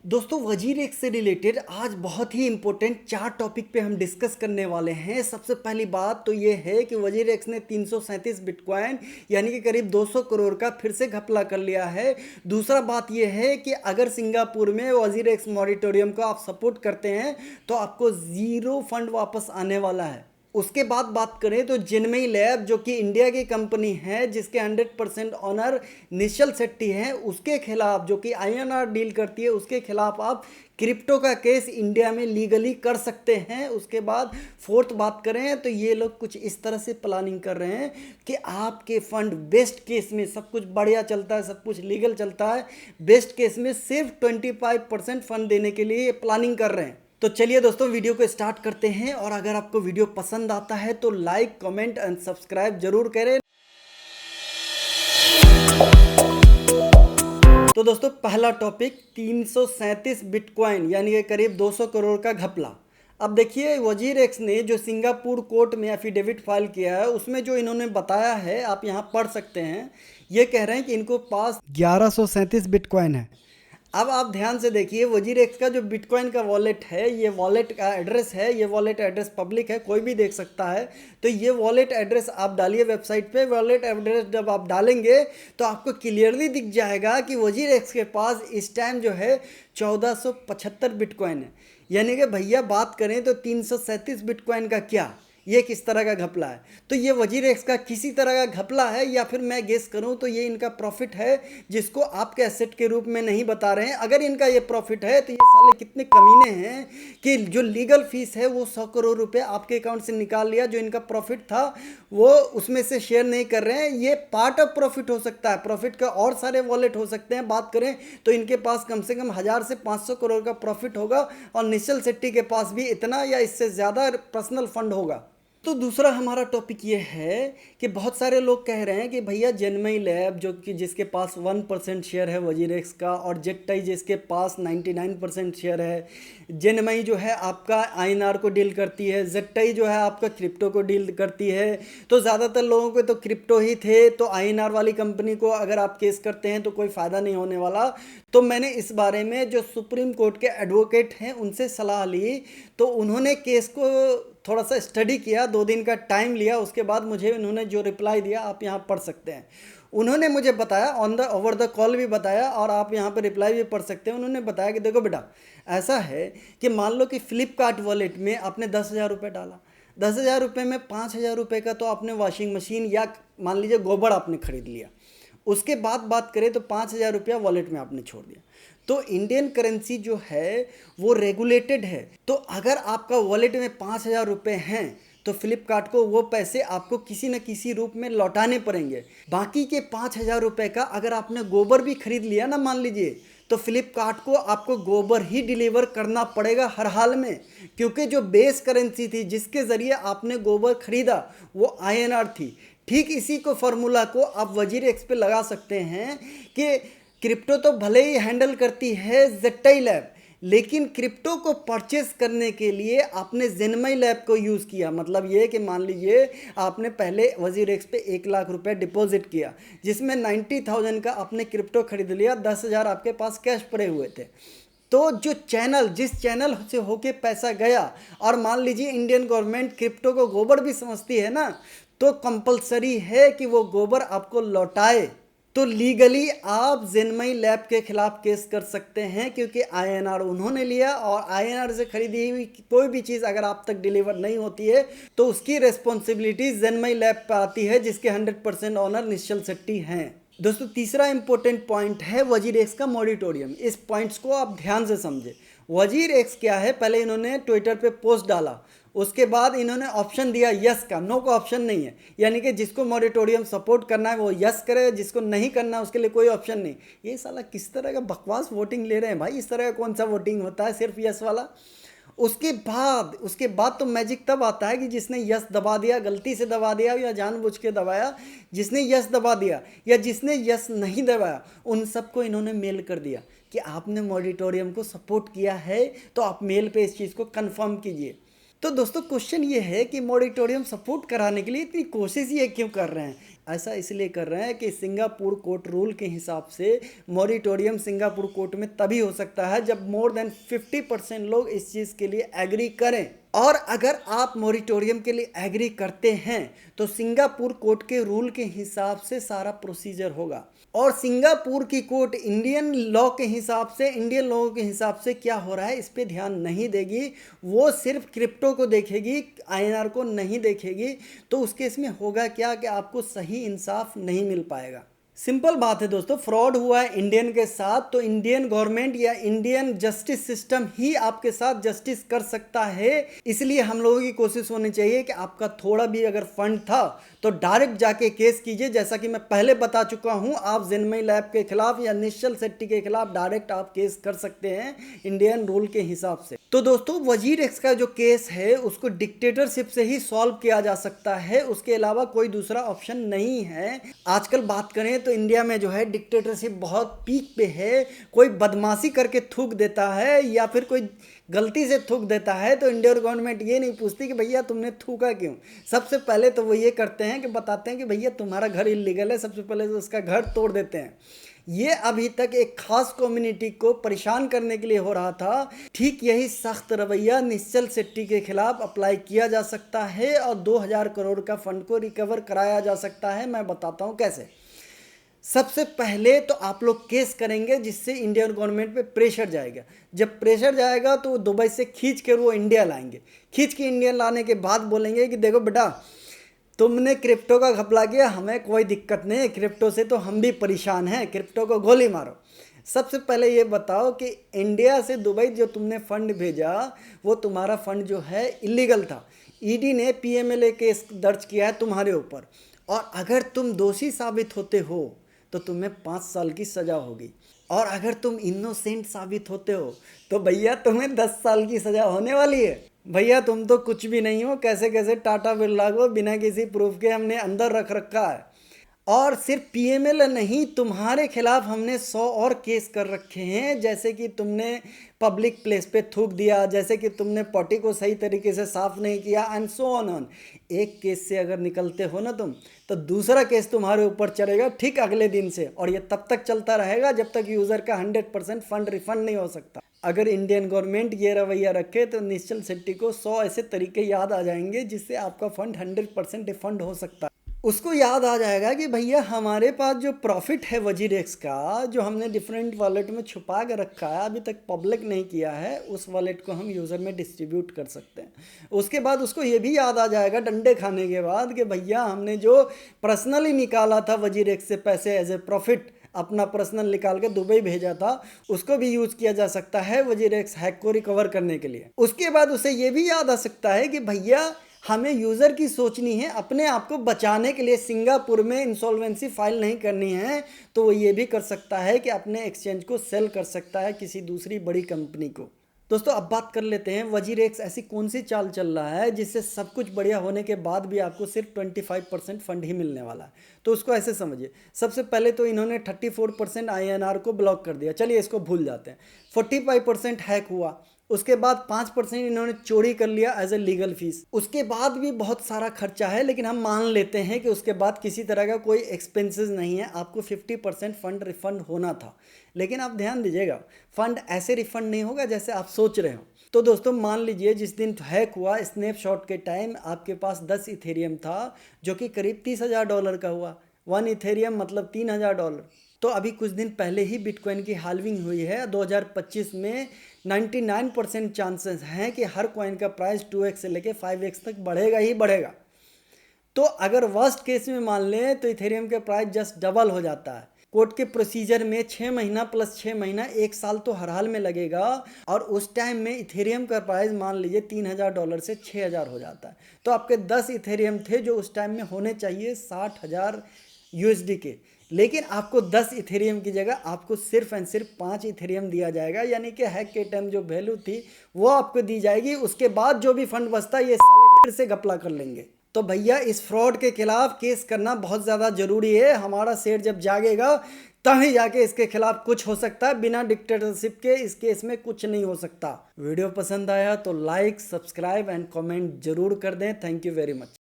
दोस्तों वजीर एक्स से रिलेटेड आज बहुत ही इंपॉर्टेंट 4 टॉपिक पे हम डिस्कस करने वाले हैं। सबसे पहली बात तो ये है कि वजीर एक्स ने 337 बिटकॉइन यानी कि करीब 200 करोड़ का फिर से घपला कर लिया है। दूसरा बात ये है कि अगर सिंगापुर में वजीर एक्स मॉरिटोरियम को आप सपोर्ट करते हैं तो आपको ज़ीरो फंड वापस आने वाला है। उसके बाद बात करें तो जिनमई लैब जो कि इंडिया की कंपनी है जिसके 100% ऑनर निश्चल शेट्टी हैं, उसके खिलाफ जो कि आईएनआर डील करती है उसके खिलाफ आप क्रिप्टो का केस इंडिया में लीगली कर सकते हैं। उसके बाद फोर्थ बात करें तो ये लोग कुछ इस तरह से प्लानिंग कर रहे हैं कि आपके फंड बेस्ट केस में सब कुछ बढ़िया चलता है, सब कुछ लीगल चलता है, बेस्ट केस में सिर्फ 25% फंड देने के लिए ये प्लानिंग कर रहे हैं। तो चलिए दोस्तों वीडियो को स्टार्ट करते हैं, और अगर आपको वीडियो पसंद आता है तो लाइक कमेंट एंड सब्सक्राइब जरूर करें। तो दोस्तों पहला टॉपिक 337 बिटकॉइन यानी कि करीब 200 करोड़ का घपला। अब देखिए वजीर एक्स ने जो सिंगापुर कोर्ट में एफिडेविट फाइल किया है उसमें जो इन्होंने बताया है आप यहाँ पढ़ सकते हैं। ये कह रहे हैं कि इनको पास 1137 बिटकॉइन है। अब आप ध्यान से देखिए वजीर एक्स का जो बिटकॉइन का वॉलेट है, ये वॉलेट का एड्रेस है, ये वॉलेट एड्रेस पब्लिक है, कोई भी देख सकता है। तो ये वॉलेट एड्रेस आप डालिए वेबसाइट पे। वॉलेट एड्रेस जब आप डालेंगे तो आपको क्लियरली दिख जाएगा कि वजीर एक्स के पास इस टाइम जो है 1475 बिटकॉइन है। यानी कि भैया बात करें तो 337 बिटकॉइन का क्या, ये किस तरह का घपला है? तो ये वजीर एक्स का किसी तरह का घपला है, या फिर मैं गेस करूं तो ये इनका प्रॉफिट है जिसको आपके एसेट के रूप में नहीं बता रहे हैं। अगर इनका ये प्रॉफिट है तो ये साले कितने कमीने हैं कि जो लीगल फीस है वो 100 करोड़ रुपए आपके अकाउंट से निकाल लिया, जो इनका प्रॉफिट था वो उसमें से शेयर नहीं कर रहे हैं। ये पार्ट ऑफ प्रॉफिट हो सकता है, प्रॉफिट का और सारे वॉलेट हो सकते हैं। बात करें तो इनके पास कम से कम 1000 से 500 करोड़ का प्रॉफिट होगा, और निश्चल शेट्टी के पास भी इतना या इससे ज़्यादा पर्सनल फंड होगा। तो दूसरा हमारा टॉपिक ये है कि बहुत सारे लोग कह रहे हैं कि भैया जिनमई लैब जो कि जिसके पास 1% शेयर है वजीर एक्स का, और जेटटाई जिसके पास 99% शेयर है, जिनमई जो है आपका आईएनआर को डील करती है, जेटटाई जो है आपका क्रिप्टो को डील करती है। तो ज़्यादातर लोगों को तो क्रिप्टो ही थे, तो आईएनआर वाली कंपनी को अगर आप केस करते हैं तो कोई फ़ायदा नहीं होने वाला। तो मैंने इस बारे में जो सुप्रीम कोर्ट के एडवोकेट हैं उनसे सलाह ली, तो उन्होंने केस को थोड़ा सा स्टडी किया, 2 दिन का टाइम लिया। उसके बाद मुझे उन्होंने जो रिप्लाई दिया आप यहाँ पढ़ सकते हैं। उन्होंने मुझे बताया on the over the call भी बताया, और आप यहाँ पे रिप्लाई भी पढ़ सकते हैं। उन्होंने बताया कि देखो बेटा ऐसा है कि मान लो कि फ्लिपकार्ट वॉलेट में आपने 10,000 रुपये डाला, 10,000 रुपये में 5,000 रुपये का तो आपने वॉशिंग मशीन या मान लीजिए गोबर आपने खरीद लिया। उसके बाद बात करें तो 5,000 रुपया वॉलेट में आपने छोड़ दिया। तो इंडियन करेंसी जो है वो रेगुलेटेड है, तो अगर आपका वॉलेट में 5,000 रुपये हैं तो फ्लिपकार्ट को वो पैसे आपको किसी न किसी रूप में लौटाने पड़ेंगे। बाकी के 5,000 रुपये का अगर आपने गोबर भी खरीद लिया ना मान लीजिए, तो फ्लिपकार्ट को आपको गोबर ही डिलीवर करना पड़ेगा हर हाल में, क्योंकि जो बेस करेंसी थी जिसके ज़रिए आपने गोबर खरीदा वो आईएनआर थी। ठीक इसी को फार्मूला को आप वजीर एक्स पे लगा सकते हैं कि क्रिप्टो तो भले ही हैंडल करती है जेटटाई लैब, लेकिन क्रिप्टो को परचेस करने के लिए आपने जिनमई लैब को यूज़ किया। मतलब ये कि मान लीजिए आपने पहले वजीर एक्स पे 1 लाख रुपए डिपॉजिट किया, जिसमें 90,000 का आपने क्रिप्टो खरीद लिया, 10,000 आपके पास कैश पड़े हुए थे। तो जो चैनल जिस चैनल से होके पैसा गया, और मान लीजिए इंडियन गवर्नमेंट क्रिप्टो को गोबर भी समझती है ना, तो कंपलसरी है कि वो गोबर आपको लौटाए। तो लीगली आप जिनमई लैब के खिलाफ केस कर सकते हैं, क्योंकि आईएनआर उन्होंने लिया, और आईएनआर से खरीदी हुई कोई भी चीज़ अगर आप तक डिलीवर नहीं होती है तो उसकी रिस्पॉन्सिबिलिटी जिनमई लैब पर आती है, जिसके 100% ऑनर निश्चल शेट्टी हैं। दोस्तों तीसरा इंपॉर्टेंट पॉइंट है वजीर एक्स का मॉरिटोरियम। इस पॉइंट्स को आप ध्यान से समझे। वजीर एक्स क्या है, पहले इन्होंने ट्विटर पे पोस्ट डाला, उसके बाद इन्होंने ऑप्शन दिया यस का, नो का ऑप्शन नहीं है। यानी कि जिसको मॉरिटोरियम सपोर्ट करना है वो यस करे, जिसको नहीं करना है उसके लिए कोई ऑप्शन नहीं। ये साला किस तरह का बकवास वोटिंग ले रहे हैं भाई, इस तरह का कौन सा वोटिंग होता है, सिर्फ यस वाला। उसके बाद तो मैजिक तब आता है कि जिसने यस दबा दिया, गलती से दबा दिया या जानबूझ के दबाया, जिसने यस दबा दिया या जिसने यस नहीं दबाया, उन सबको इन्होंने मेल कर दिया कि आपने मॉरिटोरियम को सपोर्ट किया है, तो आप मेल पे इस चीज़ को कंफर्म कीजिए। तो दोस्तों क्वेश्चन ये है कि मॉरिटोरियम सपोर्ट कराने के लिए इतनी कोशिश ये क्यों कर रहे हैं? ऐसा इसलिए कर रहे हैं कि सिंगापुर कोर्ट रूल के हिसाब से मॉरिटोरियम सिंगापुर कोर्ट में तभी हो सकता है जब मोर देन 50% लोग इस चीज़ के लिए एग्री करें। और अगर आप मॉरिटोरियम के लिए एग्री करते हैं तो सिंगापुर कोर्ट के रूल के हिसाब से सारा प्रोसीजर होगा। और सिंगापुर की कोर्ट इंडियन लॉ के हिसाब से, इंडियन लॉ के हिसाब से क्या हो रहा है इस पे ध्यान नहीं देगी। वो सिर्फ क्रिप्टो को देखेगी, आईएनआर को नहीं देखेगी। तो उस केस में होगा क्या कि आपको सही इंसाफ नहीं मिल पाएगा। सिंपल बात है दोस्तों, फ्रॉड हुआ है इंडियन के साथ तो इंडियन गवर्नमेंट या इंडियन जस्टिस सिस्टम ही आपके साथ जस्टिस कर सकता है। इसलिए हम लोगों की कोशिश होनी चाहिए कि आपका थोड़ा भी अगर फंड था तो डायरेक्ट जाके केस कीजिए। जैसा कि मैं पहले बता चुका हूं, आप जिनमई लैब के खिलाफ या निश्चल शेट्टी के खिलाफ डायरेक्ट आप केस कर सकते हैं इंडियन रूल के हिसाब से। तो दोस्तों WazirX का जो केस है उसको डिक्टेटरशिप से ही सॉल्व किया जा सकता है, उसके अलावा कोई दूसरा ऑप्शन नहीं है। आजकल बात करें तो इंडिया में जो है डिक्टेटरशिप बहुत पीक पे है। कोई बदमाशी करके थूक देता है या फिर कोई गलती से थूक देता है तो इंडियन गवर्नमेंट ये नहीं पूछती कि भैया तुमने थूका क्यों। सबसे पहले तो वो ये करते हैं कि बताते हैं कि भैया तुम्हारा घर इलीगल है, सबसे पहले तो उसका घर तोड़ देते हैं। ये अभी तक एक खास कम्युनिटी को परेशान करने के लिए हो रहा था। ठीक यही सख्त रवैया निश्चल शेट्टी के खिलाफ अप्लाई किया जा सकता है और 2000 करोड़ का फंड को रिकवर कराया जा सकता है। मैं बताता हूँ कैसे। सबसे पहले तो आप लोग केस करेंगे जिससे इंडियन गवर्नमेंट पे प्रेशर जाएगा। जब प्रेशर जाएगा तो दुबई से खींच कर वो इंडिया लाएंगे। खींच के इंडिया लाने के बाद बोलेंगे कि देखो बेटा तुमने क्रिप्टो का घपला किया, हमें कोई दिक्कत नहीं है, क्रिप्टो से तो हम भी परेशान हैं, क्रिप्टो को गोली मारो। सबसे पहले ये बताओ कि इंडिया से दुबई जो तुमने फंड भेजा वो तुम्हारा फंड जो है इलीगल था। ईडी ने पीएमएलए केस दर्ज किया है तुम्हारे ऊपर और अगर तुम दोषी साबित होते हो तो तुम्हें 5 साल की सज़ा होगी और अगर तुम इनोसेंट साबित होते हो तो भैया तुम्हें 10 साल की सज़ा होने वाली है। भैया तुम तो कुछ भी नहीं हो, कैसे कैसे टाटा बिरला को बिना किसी प्रूफ के हमने अंदर रख रखा है। और सिर्फ पीएमएल नहीं, तुम्हारे खिलाफ हमने 100 और केस कर रखे हैं। जैसे कि तुमने पब्लिक प्लेस पे थूक दिया, जैसे कि तुमने पॉटी को सही तरीके से साफ नहीं किया एंड सो ऑन। एक केस से अगर निकलते हो ना तुम तो दूसरा केस तुम्हारे ऊपर चढ़ेगा ठीक अगले दिन से, और ये तब तक चलता रहेगा जब तक यूज़र का 100% फंड रिफंड नहीं हो सकता। अगर इंडियन गवर्नमेंट ये रवैया रखे तो निश्चल शेट्टी को 100 ऐसे तरीके याद आ जाएंगे जिससे आपका फंड 100% रिफंड हो सकता है। उसको याद आ जाएगा कि भैया हमारे पास जो प्रॉफिट है WazirX का, जो हमने डिफरेंट वॉलेट में छुपा के रखा है, अभी तक पब्लिक नहीं किया है, उस वॉलेट को हम यूज़र में डिस्ट्रीब्यूट कर सकते हैं। उसके बाद उसको ये भी याद आ जाएगा डंडे खाने के बाद कि भैया हमने जो पर्सनली निकाला था WazirX से पैसे एज ए प्रॉफिट, अपना पर्सनल निकाल के दुबई भेजा था, उसको भी यूज़ किया जा सकता है WazirX हैक को रिकवर करने के लिए। उसके बाद उसे ये भी याद आ सकता है कि भैया हमें यूज़र की सोचनी है, अपने आप को बचाने के लिए सिंगापुर में इंसॉल्वेंसी फाइल नहीं करनी है, तो वो ये भी कर सकता है कि अपने एक्सचेंज को सेल कर सकता है किसी दूसरी बड़ी कंपनी को। दोस्तों अब बात कर लेते हैं WazirX ऐसी कौन सी चाल चल रहा है जिससे सब कुछ बढ़िया होने के बाद भी आपको सिर्फ 25% फंड ही मिलने वाला है। तो उसको ऐसे समझिए, सबसे पहले तो इन्होंने 34% INR को ब्लॉक कर दिया, चलिए इसको भूल जाते हैं। 45% हैक हुआ, उसके बाद 5% इन्होंने चोरी कर लिया एज ए लीगल फीस। उसके बाद भी बहुत सारा खर्चा है, लेकिन हम मान लेते हैं कि उसके बाद किसी तरह का कोई एक्सपेंसेस नहीं है, आपको 50% फंड रिफंड होना था। लेकिन आप ध्यान दीजिएगा, फंड ऐसे रिफंड नहीं होगा जैसे आप सोच रहे हो। तो दोस्तों मान लीजिए जिस दिन हैक हुआ स्नैपशॉट के टाइम आपके पास 10 इथेरियम था, जो कि करीब $30,000 का हुआ। 1 इथेरियम मतलब $3,000। तो अभी कुछ दिन पहले ही बिटकॉइन की हाल्विंग हुई है। 2025 में 99% चांसेस हैं कि हर कॉइन का प्राइस 2x से लेके 5x तक बढ़ेगा ही बढ़ेगा। तो अगर वर्स्ट केस में मान लें तो इथेरियम के प्राइस जस्ट डबल हो जाता है। कोर्ट के प्रोसीजर में 6 महीना प्लस 6 महीना 1 साल तो हर हाल में लगेगा, और उस टाइम में इथेरियम का प्राइस मान लीजिए $3,000 से 6,000 हो जाता है। तो आपके 10 इथेरियम थे जो उस टाइम में होने चाहिए 60,000 USD के, लेकिन आपको 10 इथेरियम की जगह आपको सिर्फ एंड सिर्फ 5 इथेरियम दिया जाएगा। यानी कि हैक के टाइम जो वैल्यू थी वो आपको दी जाएगी। उसके बाद जो भी फंड बचता है ये साले फिर से घपला कर लेंगे। तो भैया इस फ्रॉड के खिलाफ केस करना बहुत ज़्यादा ज़रूरी है। हमारा शेर जब जागेगा तभी जाके इसके खिलाफ कुछ हो सकता है, बिना डिक्टेटरशिप के इस केस में कुछ नहीं हो सकता। वीडियो पसंद आया तो लाइक, सब्सक्राइब एंड कमेंट जरूर कर दें। Thank you very much.